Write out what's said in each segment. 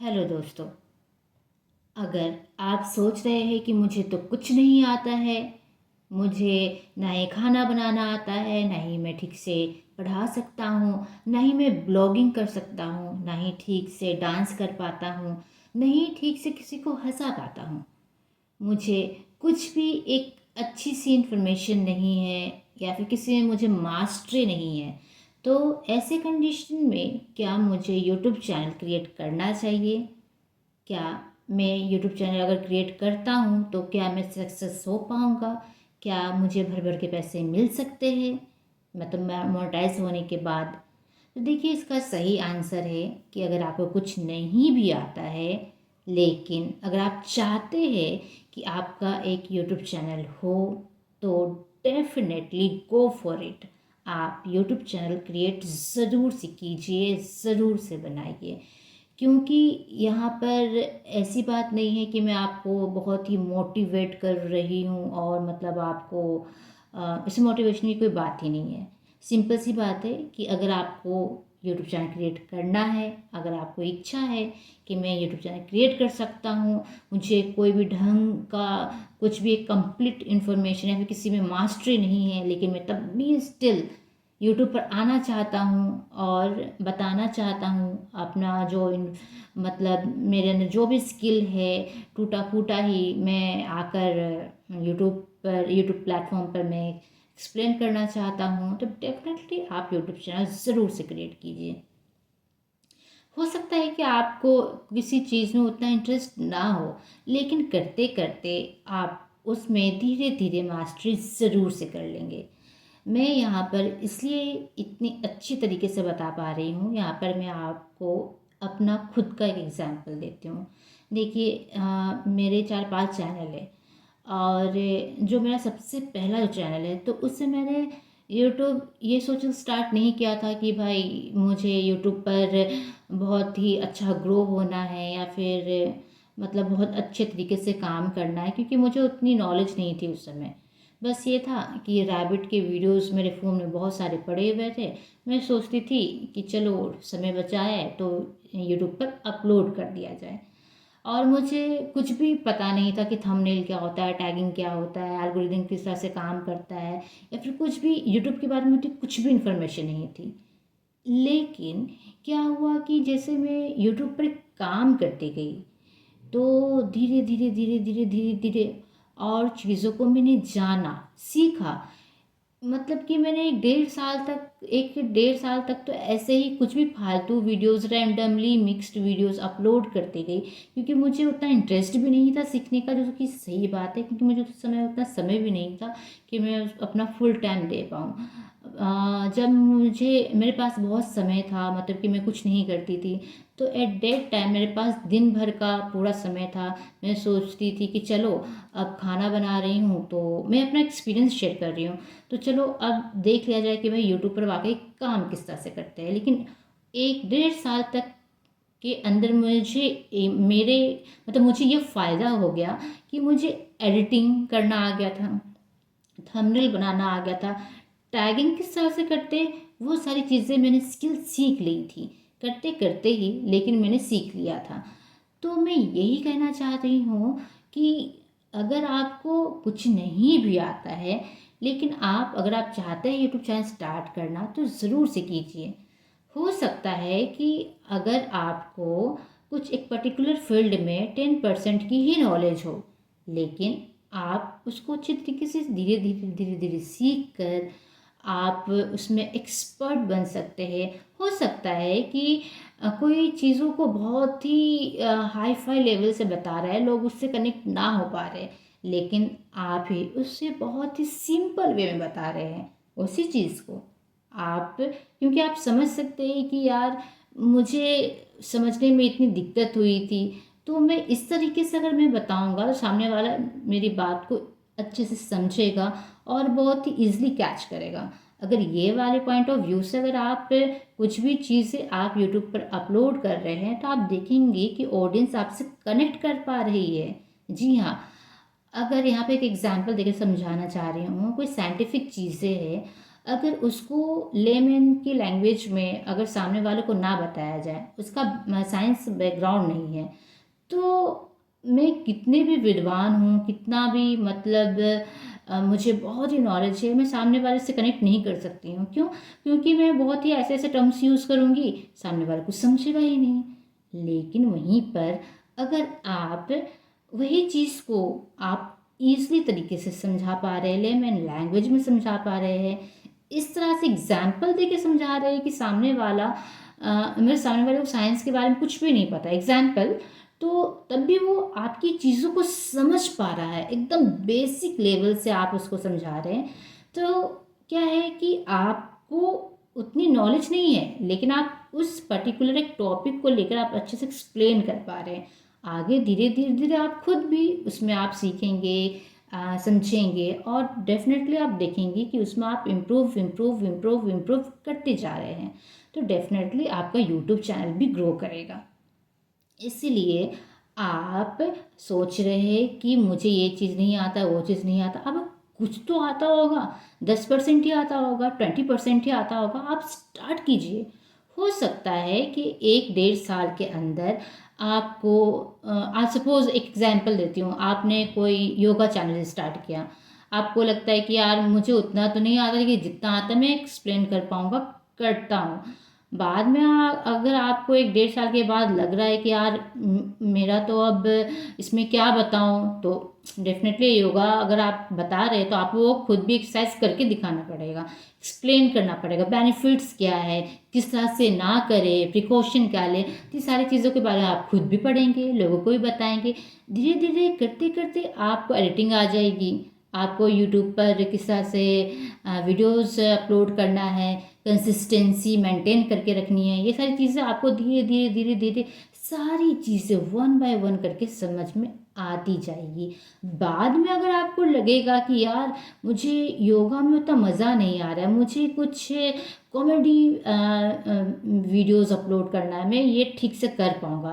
Hello दोस्तों। अगर आप सोच रहे हैं कि मुझे तो कुछ नहीं आता है, मुझे ना ही खाना बनाना आता है, ना ही मैं ठीक से पढ़ा सकता हूँ, ना ही मैं ब्लॉगिंग कर सकता हूँ, ना ही ठीक से डांस कर पाता हूँ, ना ही ठीक से किसी को हंसा पाता हूँ, मुझे कुछ भी एक अच्छी सी इन्फॉर्मेशन नहीं है या फिर किसी में मुझे मास्टरी नहीं है, तो ऐसे कंडीशन में क्या मुझे यूट्यूब चैनल क्रिएट करना चाहिए? क्या मैं यूट्यूब चैनल अगर क्रिएट करता हूँ तो क्या मैं सक्सेस हो पाऊँगा? क्या मुझे भर भर के पैसे मिल सकते हैं मतलब मैं मोनेटाइज होने के बाद? तो देखिए, इसका सही आंसर है कि अगर आपको कुछ नहीं भी आता है, लेकिन अगर आप चाहते हैं कि आपका एक यूट्यूब चैनल हो, तो डेफिनेटली गो फॉर इट। आप यूट्यूब चैनल क्रिएट ज़रूर से कीजिए, ज़रूर से बनाइए, क्योंकि यहाँ पर ऐसी बात नहीं है कि मैं आपको बहुत ही मोटिवेट कर रही हूँ और मतलब आपको इसमें मोटिवेशन की कोई बात ही नहीं है। सिंपल सी बात है कि अगर आपको यूट्यूब चैनल क्रिएट करना है, अगर आपको इच्छा है कि मैं यूट्यूब चैनल क्रिएट कर सकता हूँ, मुझे कोई भी ढंग का कुछ भी एक कंप्लीट इन्फॉर्मेशन या फिर किसी में मास्टरी नहीं है, लेकिन मैं तब भी स्टिल यूट्यूब पर आना चाहता हूँ और बताना चाहता हूँ अपना जो मतलब मेरे अंदर जो भी स्किल है, टूटा फूटा ही मैं आकर यूट्यूब प्लेटफॉर्म पर मैं एक्सप्लेन करना चाहता हूँ, तो डेफिनेटली आप यूट्यूब चैनल ज़रूर से क्रिएट कीजिए। हो सकता है कि आपको किसी चीज़ में उतना इंटरेस्ट ना हो, लेकिन करते करते आप उसमें धीरे धीरे मास्टरी ज़रूर से कर लेंगे। मैं यहाँ पर इसलिए इतनी अच्छी तरीके से बता पा रही हूँ, यहाँ पर मैं आपको अपना खुद का एक एग्जांपल देती हूँ। देखिए, मेरे 4-5 चैनल है और जो मेरा सबसे पहला जो चैनल है, तो उससे मैंने यूट्यूब ये सोच स्टार्ट नहीं किया था कि भाई मुझे यूट्यूब पर बहुत ही अच्छा ग्रो होना है या फिर मतलब बहुत अच्छे तरीके से काम करना है, क्योंकि मुझे उतनी नॉलेज नहीं थी उस समय। बस ये था कि रैबिट के वीडियोस मेरे फ़ोन में बहुत सारे पड़े हुए थे। मैं सोचती थी कि चलो समय बचा है तो यूट्यूब पर अपलोड कर दिया जाए, और मुझे कुछ भी पता नहीं था कि थंबनेल क्या होता है, टैगिंग क्या होता है, एल्गोरिदम किस तरह से काम करता है, या फिर कुछ भी यूट्यूब के बारे में मुझे कुछ भी इन्फॉर्मेशन नहीं थी। लेकिन क्या हुआ कि जैसे मैं यूट्यूब पर काम करती गई, तो धीरे धीरे धीरे धीरे धीरे धीरे और चीज़ों को मैंने जाना, सीखा। मतलब कि मैंने 1 डेढ़ साल तक तो ऐसे ही कुछ भी फालतू videos, randomly mixed videos upload करती गई, क्योंकि मुझे उतना इंटरेस्ट भी नहीं था सीखने का, जो कि सही बात है, क्योंकि मुझे उस समय उतना समय भी नहीं था कि मैं अपना फुल टाइम दे पाऊँ। जब मुझे मेरे पास बहुत समय था, मतलब कि मैं कुछ नहीं करती थी, तो एट डेट टाइम मेरे पास दिन भर का पूरा समय था। मैं सोचती थी कि चलो, अब खाना बना रही हूँ तो मैं अपना एक्सपीरियंस शेयर कर रही हूँ, तो चलो अब देख लिया जाए कि भाई यूट्यूब पर वाकई काम किस तरह से करते हैं। लेकिन 1 डेढ़ साल तक के अंदर मुझे मेरे मतलब मुझे ये फ़ायदा हो गया कि मुझे एडिटिंग करना आ गया था, थंबनेल बनाना आ गया था, टैगिंग किस तरह से करते, वो सारी चीज़ें मैंने स्किल सीख ली थी करते करते ही, लेकिन मैंने सीख लिया था। तो मैं यही कहना चाह रही हूँ कि अगर आपको कुछ नहीं भी आता है, लेकिन अगर आप चाहते हैं यूट्यूब चैनल स्टार्ट करना, तो ज़रूर से कीजिए। हो सकता है कि अगर आपको कुछ एक पर्टिकुलर फील्ड में 10% की ही नॉलेज हो, लेकिन आप उसको अच्छे तरीके से धीरे धीरे धीरे धीरे सीख कर आप उसमें एक्सपर्ट बन सकते हैं। हो सकता है कि कोई चीज़ों को बहुत ही हाई फाई लेवल से बता रहा है, लोग उससे कनेक्ट ना हो पा रहे, लेकिन आप ही उससे बहुत ही सिंपल वे में बता रहे हैं उसी चीज़ को। आप क्योंकि आप समझ सकते हैं कि यार, मुझे समझने में इतनी दिक्कत हुई थी, तो मैं इस तरीके से अगर मैं बताऊंगा तो सामने वाला मेरी बात को अच्छे से समझेगा और बहुत ही ईजिली कैच करेगा। अगर ये वाले पॉइंट ऑफ व्यू से अगर आप कुछ भी चीज़ें आप यूट्यूब पर अपलोड कर रहे हैं, तो आप देखेंगे कि ऑडियंस आपसे कनेक्ट कर पा रही है। जी हाँ, अगर यहाँ पे एक एग्जांपल देकर समझाना चाह रही हूँ, कोई साइंटिफिक चीज़ें हैं। अगर उसको लेमन की लैंग्वेज में अगर सामने वाले को ना बताया जाए, उसका साइंस बैकग्राउंड नहीं है, तो मैं कितने भी विद्वान हूँ, कितना भी मतलब मुझे बहुत ही नॉलेज है, मैं सामने वाले से कनेक्ट नहीं कर सकती हूँ। क्यों? क्योंकि मैं बहुत ही ऐसे ऐसे टर्म्स यूज़ करूँगी, सामने वाला कुछ समझेगा ही नहीं। लेकिन वहीं पर अगर आप वही चीज़ को आप ईज़िली तरीके से समझा पा रहे हैं, लेमन लैंग्वेज में समझा पा रहे हैं, इस तरह से एग्जाम्पल दे के समझा रहे हैं कि सामने वाला मेरे सामने वाले को साइंस के बारे में कुछ भी नहीं पता, एग्जाम्पल, तो तब भी वो आपकी चीज़ों को समझ पा रहा है, एकदम बेसिक लेवल से आप उसको समझा रहे हैं। तो क्या है कि आपको उतनी नॉलेज नहीं है, लेकिन आप उस पर्टिकुलर एक टॉपिक को लेकर आप अच्छे से एक्सप्लेन कर पा रहे हैं। आगे धीरे धीरे धीरे आप खुद भी उसमें आप सीखेंगे, समझेंगे, और डेफिनेटली आप देखेंगे कि उसमें आप इम्प्रूव इम्प्रूव इम्प्रूव इम्प्रूव करते जा रहे हैं। तो डेफिनेटली आपका यूट्यूब चैनल भी ग्रो करेगा। इसीलिए आप सोच रहे हैं कि मुझे ये चीज़ नहीं आता, वो चीज़ नहीं आता, अब कुछ तो आता होगा, 10% ही आता होगा, 20% ही आता होगा, आप स्टार्ट कीजिए। हो सकता है कि 1-1.5 साल के अंदर आपको आज सपोज़ एक एग्जांपल देती हूँ, आपने कोई योगा चैनल स्टार्ट किया, आपको लगता है कि यार मुझे उतना तो नहीं आता, लेकिन जितना आता मैं एक्सप्लेन कर पाऊँगा, करता हूँ। बाद में अगर आपको 1-1.5 साल के बाद लग रहा है कि यार मेरा तो अब इसमें क्या बताऊँ, तो डेफिनेटली योगा अगर आप बता रहे हैं तो आपको वो खुद भी एक्सरसाइज करके दिखाना पड़ेगा, एक्सप्लेन करना पड़ेगा, बेनिफिट्स क्या है, किस तरह से ना करें, प्रिकॉशन क्या लें, ये सारी चीज़ों के बारे में आप खुद भी पढ़ेंगे, लोगों को भी बताएंगे। धीरे धीरे करते करते आपको एडिटिंग आ जाएगी, आपको यूट्यूब पर किस तरह से वीडियोस अपलोड करना है, कंसिस्टेंसी मेंटेन करके रखनी है, ये सारी चीज़ें आपको धीरे धीरे धीरे धीरे सारी चीज़ें वन बाय वन करके समझ में आती जाएगी। बाद में अगर आपको लगेगा कि यार मुझे योगा में उतना मज़ा नहीं आ रहा है, मुझे कुछ कॉमेडी वीडियोस अपलोड करना है, मैं ये ठीक से कर पाऊँगा,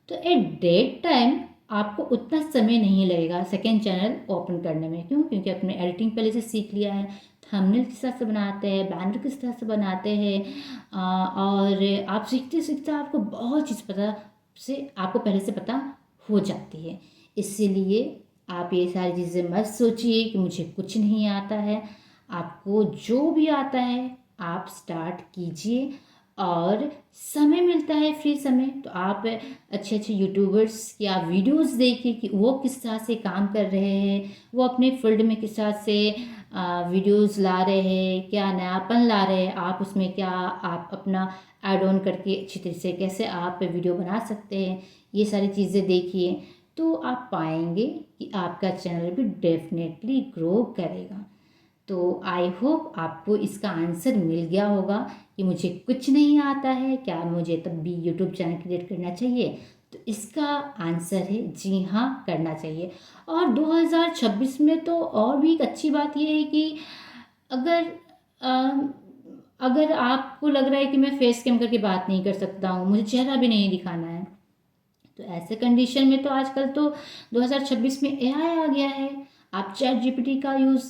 तो एट दैट टाइम आपको उतना समय नहीं लगेगा सेकेंड चैनल ओपन करने में। क्यों? क्योंकि आपने एडिटिंग पहले से सीख लिया है, थंबनेल किस तरह से बनाते हैं, बैनर किस तरह से बनाते हैं, और आप सीखते सीखते आपको बहुत चीज़ पता से आपको पहले से पता हो जाती है। इसीलिए आप ये सारी चीज़ें मत सोचिए कि मुझे कुछ नहीं आता है, आपको जो भी आता है आप स्टार्ट कीजिए, और समय मिलता है फ्री समय तो आप अच्छे अच्छे यूट्यूबर्स की आप वीडियोस देखिए कि वो किस तरह से काम कर रहे हैं, वो अपने फील्ड में किस तरह से वीडियोस ला रहे हैं, क्या नयापन ला रहे हैं, आप उसमें क्या आप अपना ऐड ऑन करके अच्छी तरह से कैसे आप वीडियो बना सकते हैं, ये सारी चीज़ें देखिए, तो आप पाएंगे कि आपका चैनल भी डेफिनेटली ग्रो करेगा। तो आई होप आपको इसका आंसर मिल गया होगा कि मुझे कुछ नहीं आता है, क्या मुझे तब भी यूट्यूब चैनल क्रिएट करना चाहिए? तो इसका आंसर है जी हाँ, करना चाहिए। और 2026 में तो और भी एक अच्छी बात ये है कि अगर अ, अगर आपको लग रहा है कि मैं फेस कैम करके बात नहीं कर सकता हूँ, मुझे चेहरा भी नहीं दिखाना है, तो ऐसे कंडीशन में तो आजकल तो 2026 में एआई आ गया है। आप चैट जीपीटी का यूज़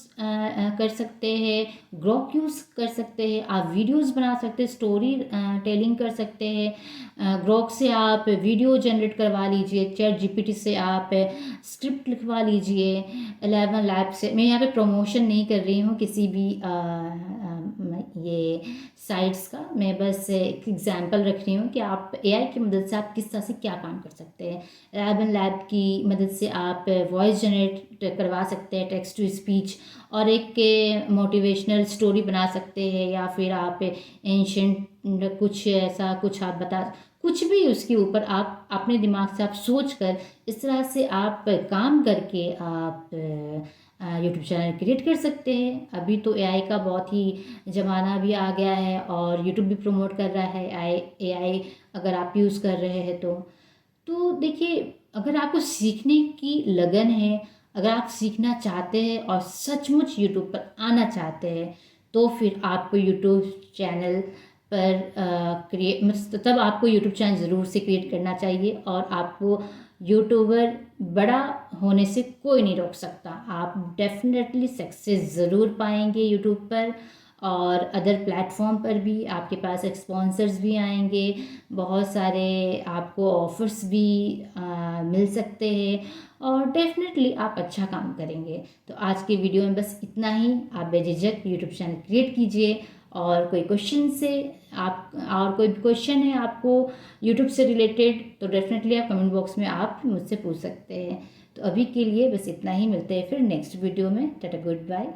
कर सकते हैं, ग्रोक यूज़ कर सकते हैं, आप वीडियोस बना सकते हैं, स्टोरी टेलिंग कर सकते हैं, ग्रोक से आप वीडियो जनरेट करवा लीजिए, चैट जीपीटी से आप स्क्रिप्ट लिखवा लीजिए, 11 लैब से। मैं यहाँ पे प्रमोशन नहीं कर रही हूँ किसी भी ये साइट्स का, मैं बस एक एग्जांपल रख रही हूँ कि आप एआई की मदद से आप किस तरह से क्या काम कर सकते हैं। रैबन लैब की मदद से आप वॉइस जनरेट करवा सकते हैं, टेक्स्ट टू स्पीच, और एक मोटिवेशनल स्टोरी बना सकते हैं, या फिर आप एंशंट कुछ ऐसा कुछ आप बता, कुछ भी उसके ऊपर आप अपने दिमाग से आप सोच कर इस तरह से आप काम करके आप यूट्यूब चैनल क्रिएट कर सकते हैं। अभी तो एआई का बहुत ही ज़माना भी आ गया है, और यूट्यूब भी प्रमोट कर रहा है एआई अगर आप यूज़ कर रहे हैं तो देखिए, अगर आपको सीखने की लगन है, अगर आप सीखना चाहते हैं और सचमुच यूट्यूब पर आना चाहते हैं, तो फिर आपको यूट्यूब चैनल पर तब आपको यूट्यूब चैनल ज़रूर से क्रिएट करना चाहिए, और आपको यूट्यूबर बड़ा होने से कोई नहीं रोक सकता। आप डेफिनेटली सक्सेस ज़रूर पाएंगे यूट्यूब पर, और अदर प्लेटफॉर्म पर भी आपके पास स्पॉन्सर्स भी आएंगे, बहुत सारे आपको ऑफर्स भी मिल सकते हैं और डेफिनेटली आप अच्छा काम करेंगे। तो आज के वीडियो में बस इतना ही। आप बेझिझक यूट्यूब चैनल क्रिएट कीजिए और कोई क्वेश्चन से आप और कोई क्वेश्चन है आपको यूट्यूब से रिलेटेड तो डेफिनेटली आप कमेंट बॉक्स में आप मुझसे पूछ सकते हैं। तो अभी के लिए बस इतना ही, मिलते हैं फिर नेक्स्ट वीडियो में। Tata, good bye.